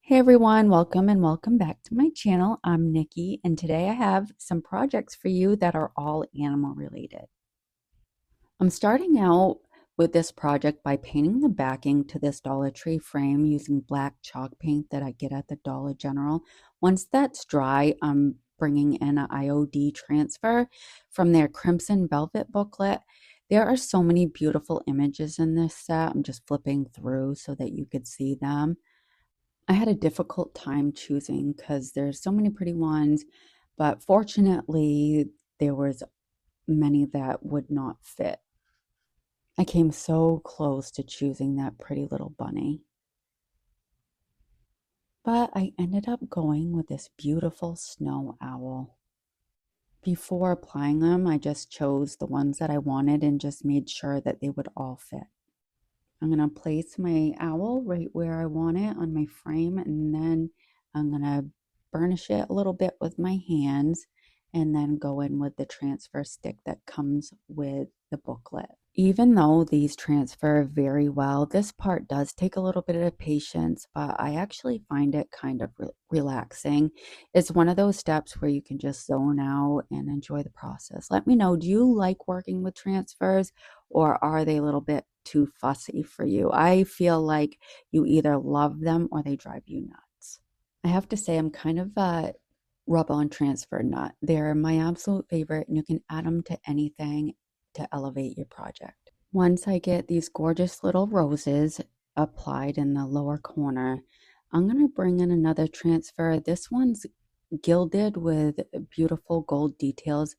Hey everyone, welcome and welcome back to my channel. I'm Nikki and today I have some projects for you that are all animal related. I'm starting out with this project by painting the backing to this Dollar Tree frame using black chalk paint that I get at the Dollar General. Once that's dry, I'm bringing in an IOD transfer from their Crimson Velvet booklet. There are so many beautiful images in this set. I'm just flipping through so that you could see them. I had a difficult time choosing because there's so many pretty ones, but fortunately there was many that would not fit. I came so close to choosing that pretty little bunny, but I ended up going with this beautiful snow owl. Before applying them, I just chose the ones that I wanted and just made sure that they would all fit. I'm going to place my owl right where I want it on my frame, and then I'm going to burnish it a little bit with my hands and then go in with the transfer stick that comes with the booklet. Even though these transfer very well, this part does take a little bit of patience, but I actually find it kind of relaxing. It's one of those steps where you can just zone out and enjoy the process. Let me know, do you like working with transfers or are they a little bit too fussy for you? I feel like you either love them or they drive you nuts. I have to say I'm kind of a rub-on transfer nut. They're my absolute favorite and you can add them to anything to elevate your project. Once I get these gorgeous little roses applied in the lower corner, I'm going to bring in another transfer. This one's gilded with beautiful gold details.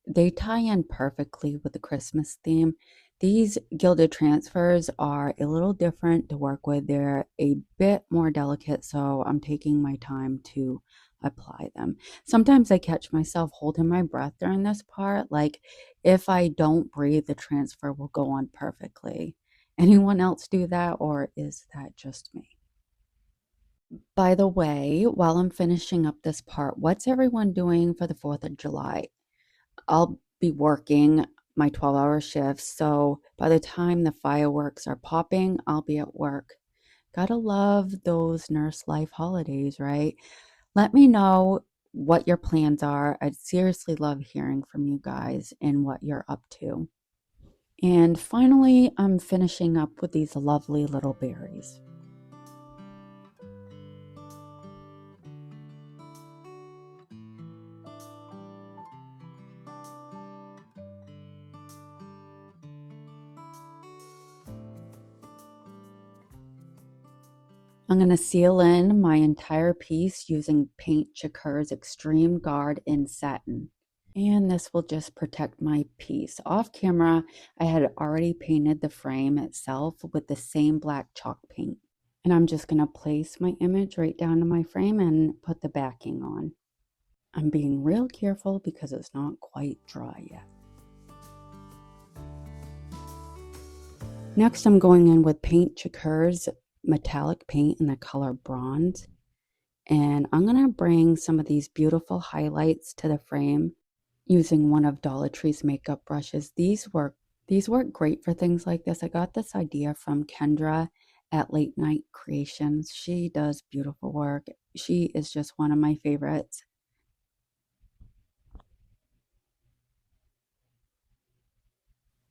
They tie in perfectly with the Christmas theme. These gilded transfers are a little different to work with. They're a bit more delicate, so I'm taking my time to apply them. Sometimes I catch myself holding my breath during this part. Like if I don't breathe, the transfer will go on perfectly. Anyone else do that, or is that just me? By the way, while I'm finishing up this part, what's everyone doing for the 4th of July? I'll be working my 12-hour shifts, so by the time the fireworks are popping, I'll be at work. Gotta love those nurse life holidays, right? Let me know what your plans are. I'd seriously love hearing from you guys and what you're up to. And finally, I'm finishing up with these lovely little berries. I'm going to seal in my entire piece using Paint Chakur's Extreme Guard in satin. And this will just protect my piece. Off camera, I had already painted the frame itself with the same black chalk paint. And I'm just going to place my image right down to my frame and put the backing on. I'm being real careful because it's not quite dry yet. Next, I'm going in with Paint Chakur's metallic paint in the color bronze. And I'm going to bring some of these beautiful highlights to the frame using one of Dollar Tree's makeup brushes. These work great for things like this. I got this idea from Kendra at Late Night Creations. She does beautiful work. She is just one of my favorites.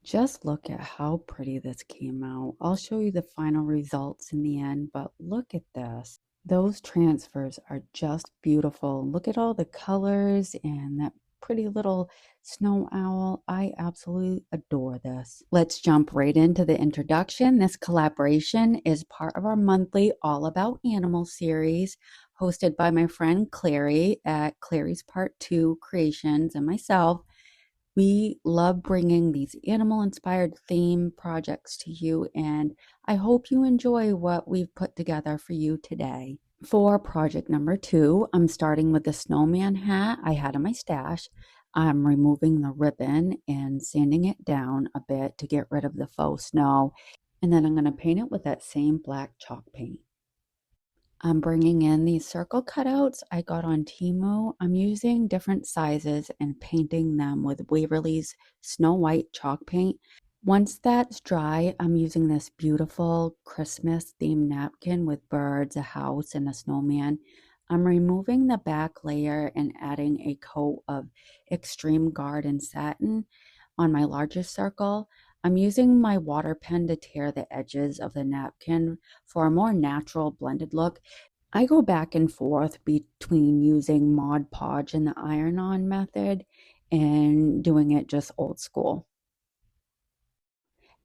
Just look at how pretty this came out. I'll show you the final results in the end, but look at this. Those transfers are just beautiful. Look at all the colors and that pretty little snow owl. I absolutely adore this. Let's jump right into the introduction. This collaboration is part of our monthly All About Animals series, hosted by my friend Clary at Clary's Part 2 Creations and myself. We love bringing these animal-inspired theme projects to you, and I hope you enjoy what we've put together for you today. For project number 2, I'm starting with the snowman hat I had in my stash. I'm removing the ribbon and sanding it down a bit to get rid of the faux snow, and then I'm going to paint it with that same black chalk paint. I'm bringing in these circle cutouts I got on Temu. I'm using different sizes and painting them with Waverly's Snow White chalk paint. Once that's dry, I'm using this beautiful Christmas themed napkin with birds, a house, and a snowman. I'm removing the back layer and adding a coat of extreme garden satin on my largest circle. I'm using my water pen to tear the edges of the napkin for a more natural blended look. I go back and forth between using Mod Podge and the iron-on method and doing it just old school.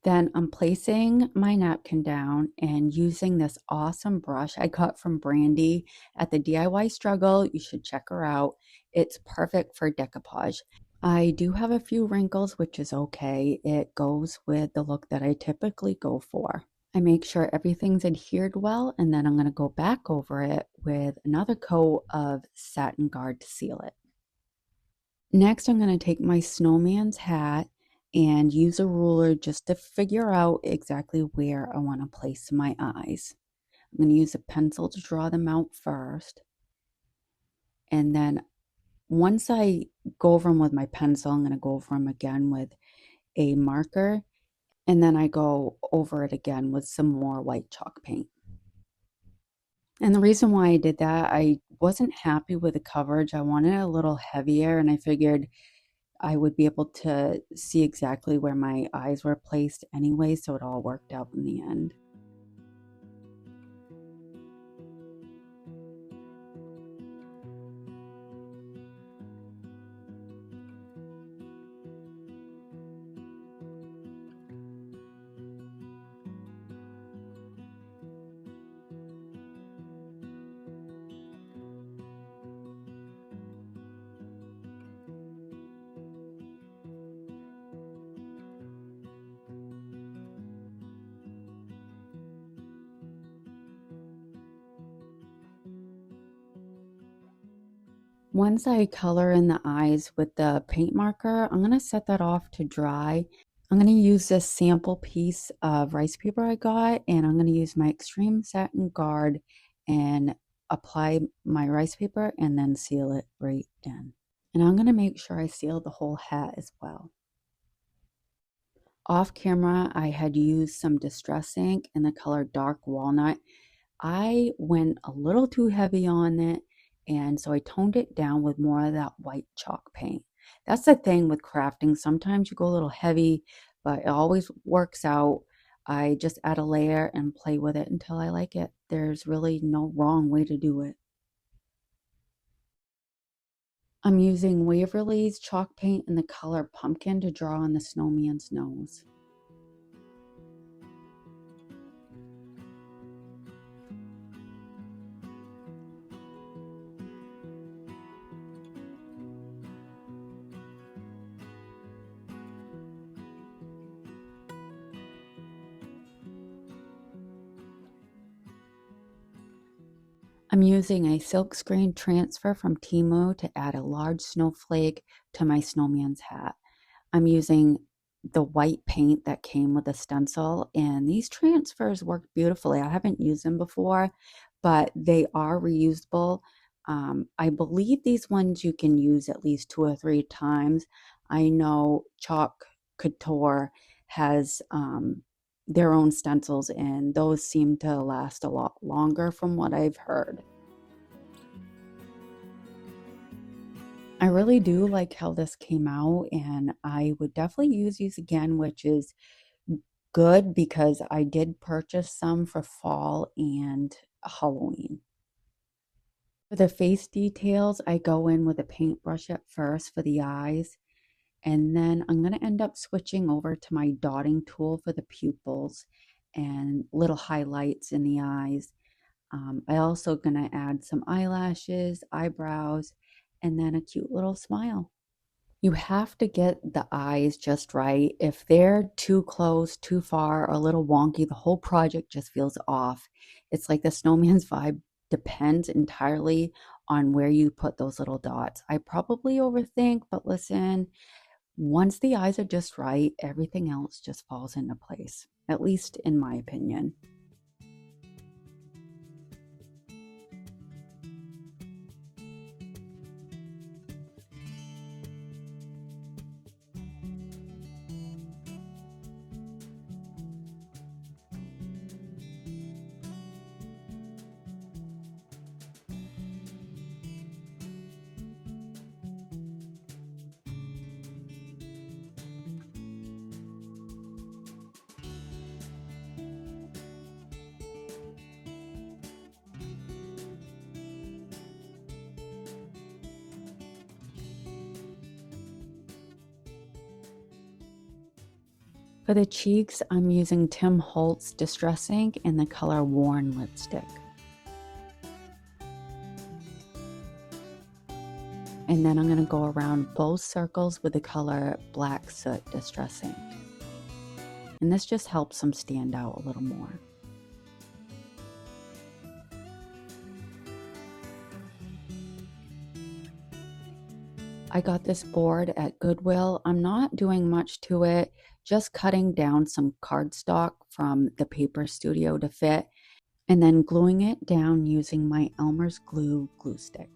Then I'm placing my napkin down and using this awesome brush I got from Brandy at the DIY Struggle. You should check her out. It's perfect for decoupage. I do have a few wrinkles, which is okay. It goes with the look that I typically go for. I make sure everything's adhered well, and then I'm going to go back over it with another coat of satin guard to seal it. Next, I'm going to take my snowman's hat and use a ruler just to figure out exactly where I want to place my eyes. I'm going to use a pencil to draw them out first. And then once I go over them with my pencil, I'm going to go over them again with a marker. And then I go over it again with some more white chalk paint. And the reason why I did that, I wasn't happy with the coverage. I wanted it a little heavier, and I figured I would be able to see exactly where my eyes were placed anyway, so it all worked out in the end. Once I color in the eyes with the paint marker, I'm going to set that off to dry. I'm going to use this sample piece of rice paper I got, and I'm going to use my extreme satin guard and apply my rice paper and then seal it right in. And I'm going to make sure I seal the whole hat as well. Off camera, I had used some distress ink in the color dark walnut. I went a little too heavy on it, and so I toned it down with more of that white chalk paint. That's the thing with crafting. Sometimes you go a little heavy, but it always works out. I just add a layer and play with it until I like it. There's really no wrong way to do it. I'm using Waverly's chalk paint in the color pumpkin to draw on the snowman's nose. I'm using a silkscreen transfer from Temu to add a large snowflake to my snowman's hat. I'm using the white paint that came with the stencil, and these transfers work beautifully. I haven't used them before, but they are reusable. I believe these ones you can use at least 2 or 3 times. I know Chalk Couture has their own stencils, and those seem to last a lot longer from what I've heard. I really do like how this came out, and I would definitely use these again, which is good because I did purchase some for fall and Halloween. For the face details, I go in with a paintbrush at first for the eyes, and then I'm going to end up switching over to my dotting tool for the pupils and little highlights in the eyes. I also going to add some eyelashes, eyebrows, and then a cute little smile. You have to get the eyes just right. If they're too close, too far, or a little wonky, the whole project just feels off. It's like the snowman's vibe depends entirely on where you put those little dots. I probably overthink, but listen, once the eyes are just right, everything else just falls into place, at least in my opinion. For the cheeks, I'm using Tim Holtz Distress Ink in the color Worn Lipstick. And then I'm going to go around both circles with the color Black Soot Distress Ink. And this just helps them stand out a little more. I got this board at Goodwill. I'm not doing much to it, just cutting down some cardstock from the paper studio to fit, and then gluing it down using my Elmer's glue stick.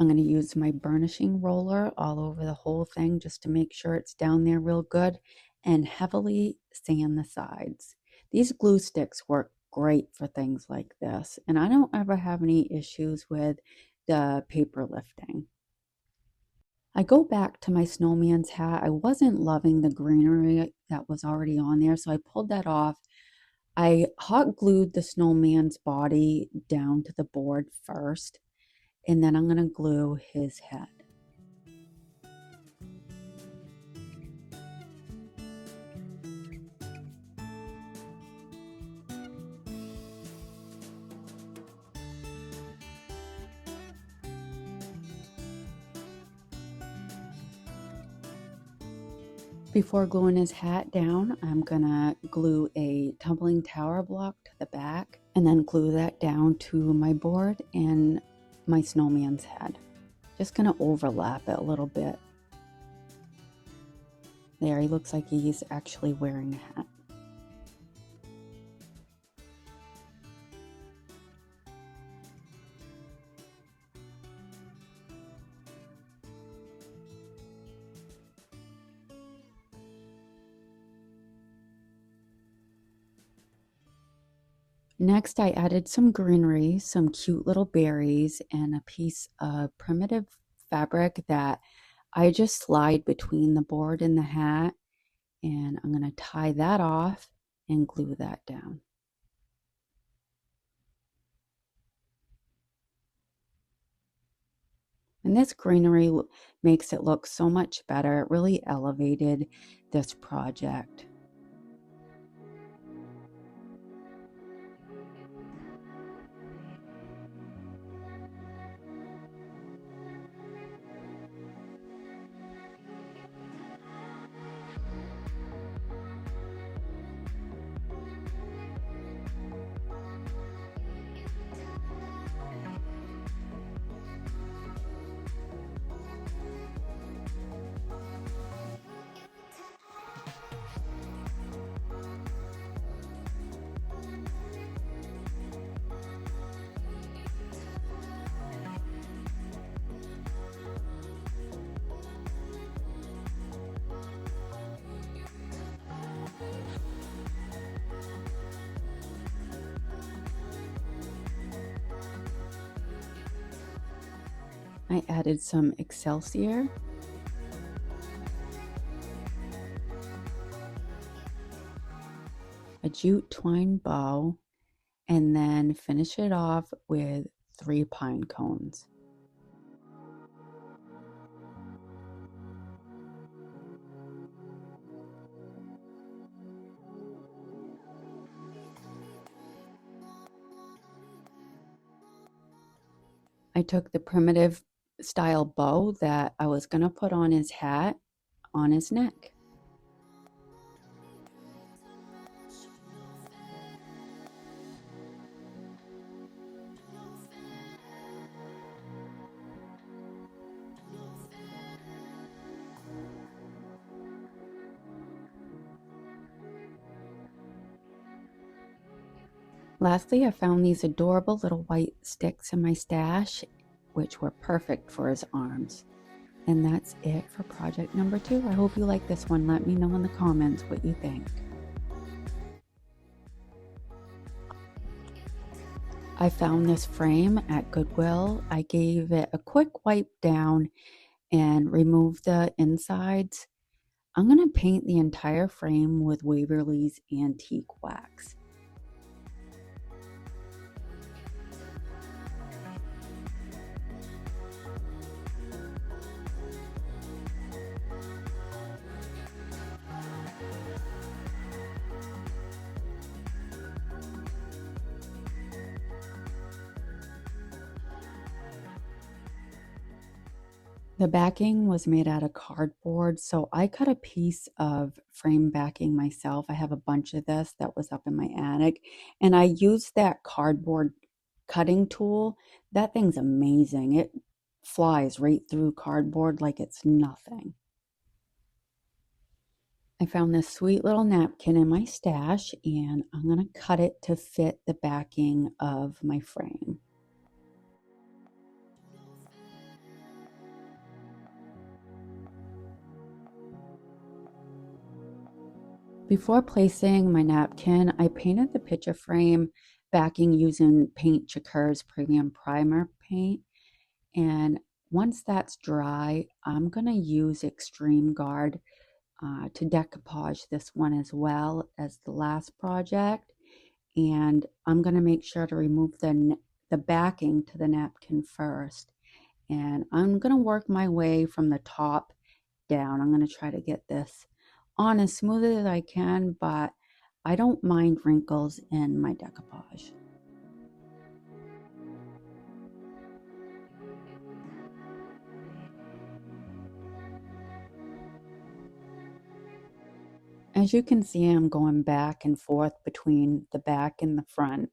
I'm going to use my burnishing roller all over the whole thing just to make sure it's down there real good, and heavily sand the sides. These glue sticks work great for things like this, and I don't ever have any issues with the paper lifting. I go back to my snowman's hat. I wasn't loving the greenery that was already on there, so I pulled that off. I hot glued the snowman's body down to the board first, and then I'm going to glue his head. Before gluing his hat down, I'm going to glue a tumbling tower block to the back and then glue that down to my board and my snowman's head. Just going to overlap it a little bit. There, he looks like he's actually wearing a hat. Next, I added some greenery, some cute little berries, and a piece of primitive fabric that I just slide between the board and the hat. And I'm going to tie that off and glue that down. And this greenery makes it look so much better. It really elevated this project. I added some Excelsior, a jute twine bow, and then finish it off with 3 pine cones. I took the primitive style bow that I was going to put on his hat on his neck. Lastly, I found these adorable little white sticks in my stash, which were perfect for his arms. And that's it for project number 2. I hope you like this one. Let me know in the comments what you think. I found this frame at Goodwill. I gave it a quick wipe down and removed the insides. I'm going to paint the entire frame with Waverly's Antique Wax. The backing was made out of cardboard, so I cut a piece of frame backing myself. I have a bunch of this that was up in my attic, and I used that cardboard cutting tool. That thing's amazing. It flies right through cardboard like it's nothing. I found this sweet little napkin in my stash, and I'm going to cut it to fit the backing of my frame. Before placing my napkin, I painted the picture frame backing using Paint Chiker's Premium Primer paint. And once that's dry, I'm going to use Extreme Guard to decoupage this one as well as the last project. And I'm going to make sure to remove the backing to the napkin first. And I'm going to work my way from the top down. I'm going to try to get this on as smooth as I can, but I don't mind wrinkles in my decoupage. As you can see, I'm going back and forth between the back and the front.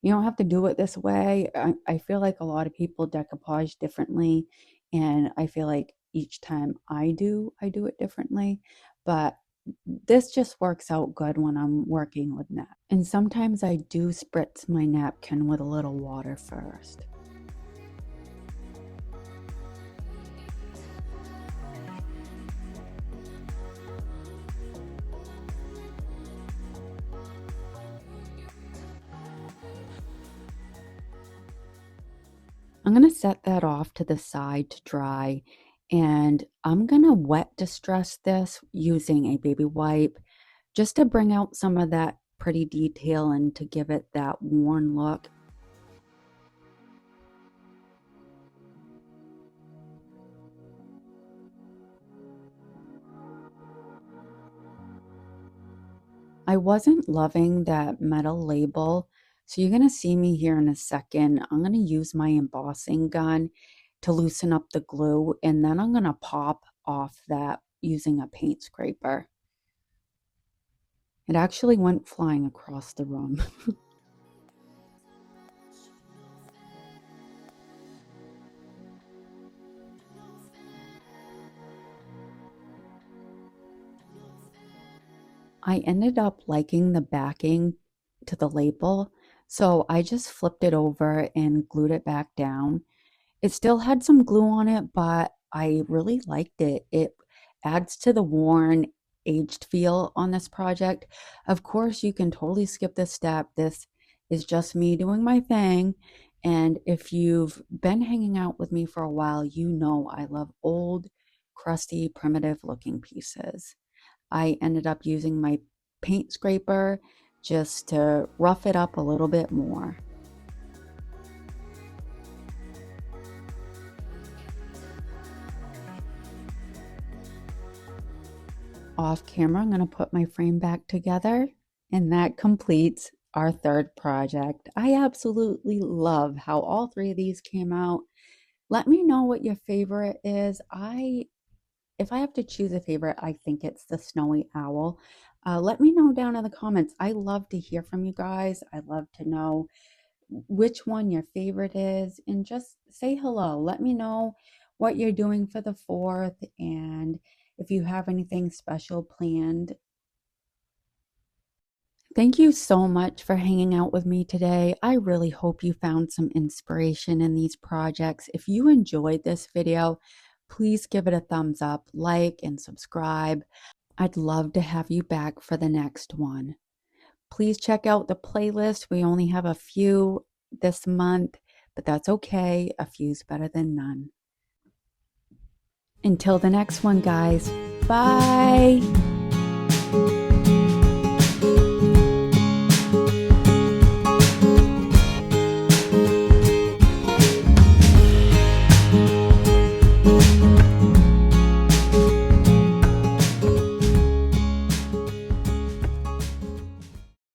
You don't have to do it this way. I feel like a lot of people decoupage differently, and I feel like each time I do it differently, but this just works out good when I'm working with nap. And sometimes I do spritz my napkin with a little water first. I'm going to set that off to the side to dry, and I'm going to wet distress this using a baby wipe just to bring out some of that pretty detail and to give it that worn look. I wasn't loving that metal label, so you're going to see me here in a second. I'm going to use my embossing gun to loosen up the glue, and then I'm going to pop off that using a paint scraper. It actually went flying across the room. I ended up liking the backing to the label, so I just flipped it over and glued it back down. It still had some glue on it, but I really liked it. It adds to the worn, aged feel on this project. Of course, you can totally skip this step. This is just me doing my thing. And if you've been hanging out with me for a while, you know I love old, crusty, primitive looking pieces. I ended up using my paint scraper just to rough it up a little bit more. Off camera, I'm going to put my frame back together, and that completes our third project. I absolutely love how all three of these came out. Let me know what your favorite is. If I have to choose a favorite, I think it's the snowy owl. Let me know down in the comments. I love to hear from you guys. I love to know which one your favorite is, and just say hello. Let me know what you're doing for the 4th and if you have anything special planned. Thank you so much for hanging out with me today. I really hope you found some inspiration in these projects. If you enjoyed this video, please give it a thumbs up, like, and subscribe. I'd love to have you back for the next one. Please check out the playlist. We only have a few this month, but that's okay. A few's better than none. Until the next one, guys. Bye.